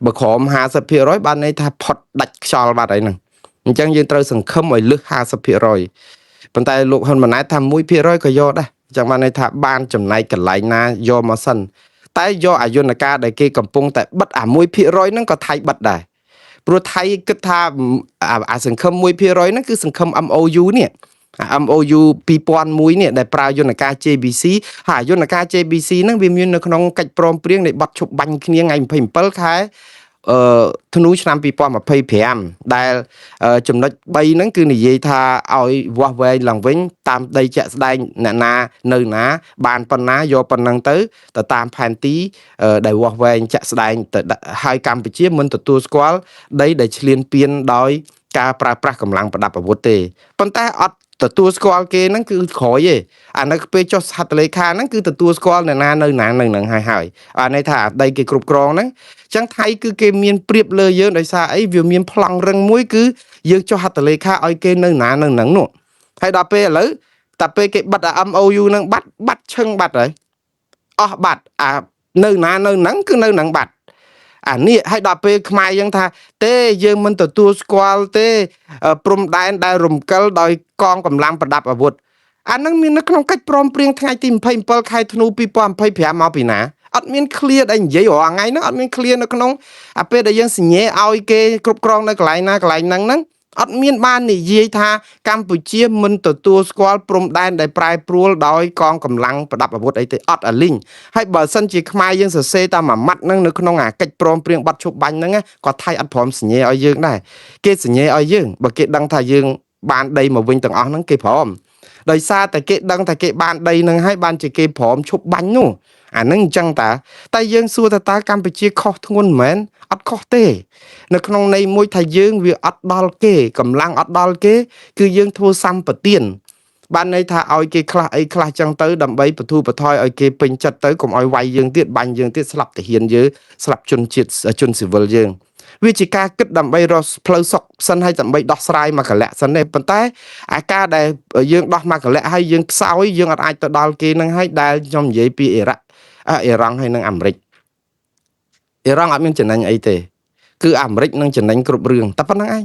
Speaker 1: បើក្រោម 50% បានន័យថាផុតដាច់ខ្យល់បាត់ហើយហ្នឹងអញ្ចឹងយើងត្រូវសង្ឃឹមឲ្យលើស 50% ប៉ុន្តែលោកហ៊ុនម៉ាណែតថា 1% ក៏យកដែរអញ្ចឹងបានន័យថាបានចំណែកកន្លែងណាយកមកសិនតែយកអាយន្តការដែលគេកំពុងតែបិទអា 1% ហ្នឹងក៏ថៃបិទដែរព្រោះថៃគិតថាអាសង្ឃឹម 1% ហ្នឹងគឺសង្ឃឹម MOU នេះ MOU 2001នេះដែលប្រើយន្តការ JBC ហើយយន្តការ JBC ហ្នឹងវាមាននៅក្នុងកិច្ចព្រមព្រៀងនៃបទឈប់បាញ់គ្នាថ្ងៃ27ខែធ្នូឆ្នាំ2025ដែលចំណុច3ហ្នឹងគឺនិយាយថាឲ្យវាស់វែងឡើងវិញតាមដីជាក់ស្ដែងអ្នកណានៅណាបានប៉ុណ្ណាយកប៉ុណ្ណឹងទៅតាមផែនទីដែលវាស់វែងជាក់ស្ដែងទៅហើយកម្ពុជាមិនទទួលស្គាល់ដីដែលឈ្លានពានដោយការប្រើប្រាស់កម្លាំងប្រដាប់អាវុធទេប៉ុន្តែអត់ទទួលស្គាល់គេហ្នឹងគឺក្រោយទេអានៅពេលចុះហត្ថលេខាហ្នឹងគឺទទួលស្គាល់អ្នកណានៅណានឹងហើយអានេះថាដីគេគ្រប់គ្រងហ្នឹងអញ្ចឹងថៃគឺគេមានព្រៀបលើយើងដោយសារអីវាមានប្លង់រឹងមួយគឺយើងចុះហត្ថលេខាឲ្យគេនៅណានឹងហ្នឹងនោះហើយដល់ពេលឥឡូវតែពេលគេបិទអា MOU ហ្នឹងបាត់ឈឹងបាត់ហើយអស់បាត់អានៅណានៅហ្នឹងគឺនៅហ្នឹងបាត់អានេះឲ្យដល់ពេលខ្មែរយើងថាទេយើងមិនទទួលស្គាល់ទេព្រំដែនដែលរំកិលដោយកងកម្លាំងប្រដាប់អាវុធអានឹងមាននៅក្នុងកិច្ចព្រមព្រៀងថ្ងៃទី27ខែធ្នូ2025មកពីណាអត់មាន clear ដែលនិយាយរាល់ថ្ងៃហ្នឹងអត់មាន clear នៅក្នុងអាពេលដែលយើងសញ្ញេឲ្យគេគ្រប់គ្រងនៅកន្លែងណាកន្លែងហ្នឹងអត់មានបាននិយាយថាកម្ពុជាមិនទទួលស្គាល់ព្រំដែនដែលប្រែប្រួលដោយកងកម្លាំងប្រដាប់អាវុធអីទេអត់អាលីងហើយបើសិនជាខ្មែរយើងសរសេរតាមមួយម៉ាត់ហ្នឹងនៅក្នុងអាកិច្ចព្រមព្រៀងបាត់ឈប់បាញ់ហ្នឹងក៏ថៃអត់ព្រមសញ្ញេឲ្យយើងដែរគេសញ្ញេឲ្យយើងបើគេដឹងថាយើងបានដីមកវិញទាំងអស់ហ្នឹងគេព្រមដោយសារតែគេដឹងថាគេបានដីហ្នឹងហើយបានជាគេព្រមឈប់បាញ់នោះអាហ្នឹងអញ្ចឹងតែយើងសួរថាតើកម្ពុជាខុសធ្ងន់មែនអត់ខុសទេនៅក្នុងន័យមួយថាយើងវាអត់ដល់គេកម្លាំងអត់ដល់គេគឺយើងធ្វើសម្បទានបានន័យថាឲ្យគេខ្លះអីខ្លះចឹងទៅដើម្បីបទូបថយឲ្យគេពេញចិត្តទៅកុំឲ្យវាយយើងទៀតបាញ់យើងទៀតស្លាប់ទាហានយើងស្លាប់ជនជាតិជនស៊ីវិលយើងវាជាការគិតដើម្បីរកផ្លូវសុខសិនហើយដើម្បីដោះស្រាយមកកលៈសិនទេប៉ុន្តែអាការដែលយើងដោះមកកលៈហើយយើងខ្សោយយើងអត់អាចទៅដល់គេនឹងហើយដែលខ្ញុំនិយាយពីអ៊ីរ៉ាក់អ៊ីរ៉ង់ហើយនិងអាមេរិកអ៊ីរ៉ង់អត់មានចំណេញអីទេគឺអាមេរិកនឹងចំណេញគ្រប់រឿងតែប៉ុណ្្នឹងឯង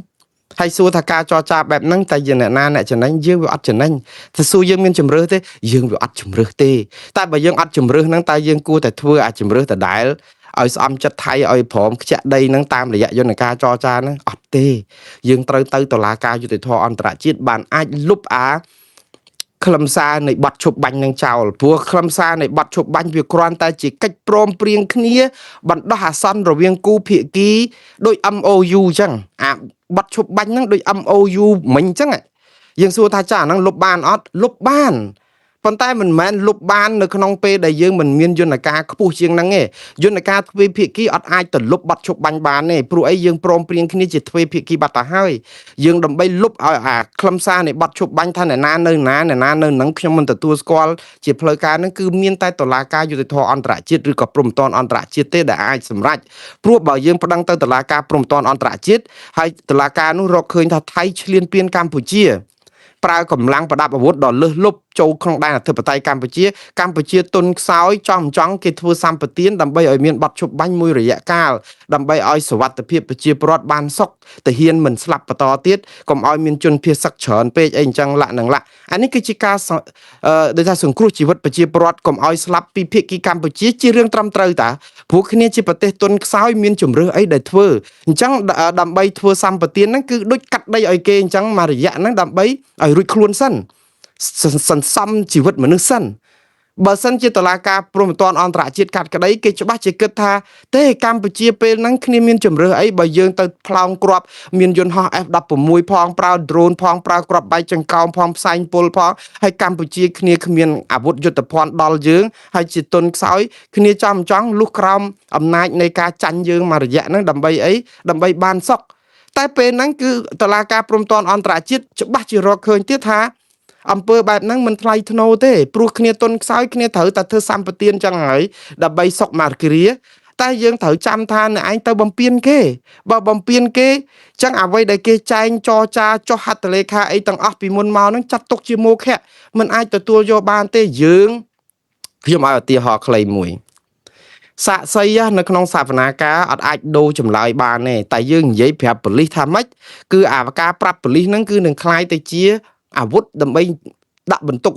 Speaker 1: ហើយសួរថាការចរចាបែបហ្នឹងតែយើងអ្នកណាអ្នកចំណេញយើងវាអត់ចំណេញទៅសួរយើងមានជំរឿសទេយើងវាអត់ជំរឿសទេតែបើយើងអត់ជំរឿសហ្នឹងតើយើងគួរតែធ្វើអាជំរឿសដដែលឲ្យស្អំចិត្តថៃឲ្យព្រមខ្ជាក់ដីហ្នឹងតាមរយៈយន្តការចរចាហ្នឹងអត់ទេយើងត្រូវទៅតុលាការយុត្តិធម៌អន្តរជាតិបានអាចលុបខ្លឹមសារនៃបទឈប់បាញ់នឹងចោលព្រោះខ្លឹមសារនៃបទឈប់បាញ់វាគ្រាន់តែជាកិច្ចព្រមព្រៀងគ្នាបណ្ដោះអាសន្នរវាងគូភាគីដោយ MOU អញ្ចឹងអាបទឈប់បាញ់ហ្នឹងដោយ MOU មិញអញ្ចឹងយើងសួរថាចាអាហ្នឹងលុបបានអត់លុបបាន ប៉ុន្តែមិនមែនលុបបាននៅក្នុងពេលដែលយើងមិនមានយន្តការខ្ពស់ជាងហ្នឹងទេយន្តការទ្វេភាគីអត់អាចទៅលុបបាត់ឈប់បាញ់បានទេព្រោះអីយើងព្រមព្រៀងគ្នាជាទ្វេភាគីបាត់ទៅហើយយើងដើម្បីលុបឲ្យអាខ្លឹមសារនៃបាត់ឈប់បាញ់ថាអ្នកណានៅណាអ្នកណានៅនឹងខ្ញុំមិនទទួលស្គាល់ជាផ្លូវការហ្នឹងគឺមានតែតុលាការយុត្តិធម៌អន្តរជាតិឬក៏ព្រំប្រទានអន្តរជាតិទេដែលអាចសម្រេចព្រោះបើយើងប្តឹងទៅតុលាការព្រំប្រទានអន្តរជាតិហើយតុលាការនោះរកឃើញថាថៃឈ្លានពានកម្ពុជាប្រើកម្លាំងប្រដាប់អាវុធដ៏លើសលប់ចូលក្នុងដែនអធិបតេយ្យកម្ពុជាទុនខ្សោយចង់គេធ្វើសម្បទានដើម្បីឲ្យមានបាត់ឈប់បាញ់មួយរយៈកាលដើម្បីឲ្យសុវត្ថិភាពប្រជាពលរដ្ឋបានសុខទាហានមិនស្លាប់បន្តទៀតកុំឲ្យមានជនភៀសសឹកច្រើនពេកអីអញ្ចឹងលាក់នឹងលាក់អានេះគឺជាការដូចថាសង្គ្រោះជីវិតប្រជាពលរដ្ឋកុំឲ្យស្លាប់ពីភាគីកម្ពុជាជារឿងត្រឹមត្រូវតាព្រោះគ្នាជាប្រទេសទុនខ្សោយមានជំរឿសអីដែលធ្វើអញ្ចឹងដើម្បីធ្វើសម្បទានហ្នឹងគឺដូចកាត់ដីឲ្យគេអញ្ចឹងមួយរយៈហ្នឹងដើម្បីឲ្យរួចខ្លួនសិនសន្សំជីវិតមនុស្សសិនបើសិនជាតុលាការព្រំប្រទានអន្តរជាតិកាត់ក្តីគេច្បាស់ជាគិតថាទេកម្ពុជាពេលហ្នឹងគ្នាមានជំរឿសអីបើយើងទៅផ្លោងគ្រាប់មានយន្តហោះ F16 ផងប្រើ drone ផងប្រើគ្រាប់បែកចង្កោមផងផ្សែងពុលផងហើយកម្ពុជាគ្នាគ្មានអាវុធយុទ្ធភ័ណ្ឌដល់យើងហើយជាទុនខ្សោយគ្នាចង់លុះក្រោមអំណាចនៃការចាញ់យើងមួយរយៈហ្នឹងដើម្បីអីដើម្បីបានសុខតែពេលហ្នឹងគឺតុលាការព្រំប្រទានអន្តរជាតិច្បាស់ជារកឃើញទៀតថាអំពើបែបហ្នឹងមិនថ្លៃថ្នូរទេព្រោះគ្នាទុនខ្សោយគ្នាត្រូវតែធ្វើសម្បទានចឹងហើយដើម្បីសុកមកគ្រាតែយើងត្រូវចាំថាអ្នកឯងទៅបំពេញគេបើបំពេញគេចឹងអ្វីដែលគេចែងចរចាចុះហត្ថលេខាអីទាំងអស់ពីមុនមកហ្នឹងចាត់ទុកជាមោឃៈមិនអាចទទួលយកបានទេយើងខ្ញុំឲ្យឧទាហរណ៍ខ្លីមួយសាក់សីនៅក្នុងសវនាការអត់អាចដូរចម្លើយបានទេតែយើងនិយាយប្រាប់ប៉ូលីសថាម៉េចគឺអាការប្រាប់ប៉ូលីសហ្នឹងគឺនឹងคล้ายទៅជាអាវុធដើម្បីដាក់បន្ទុក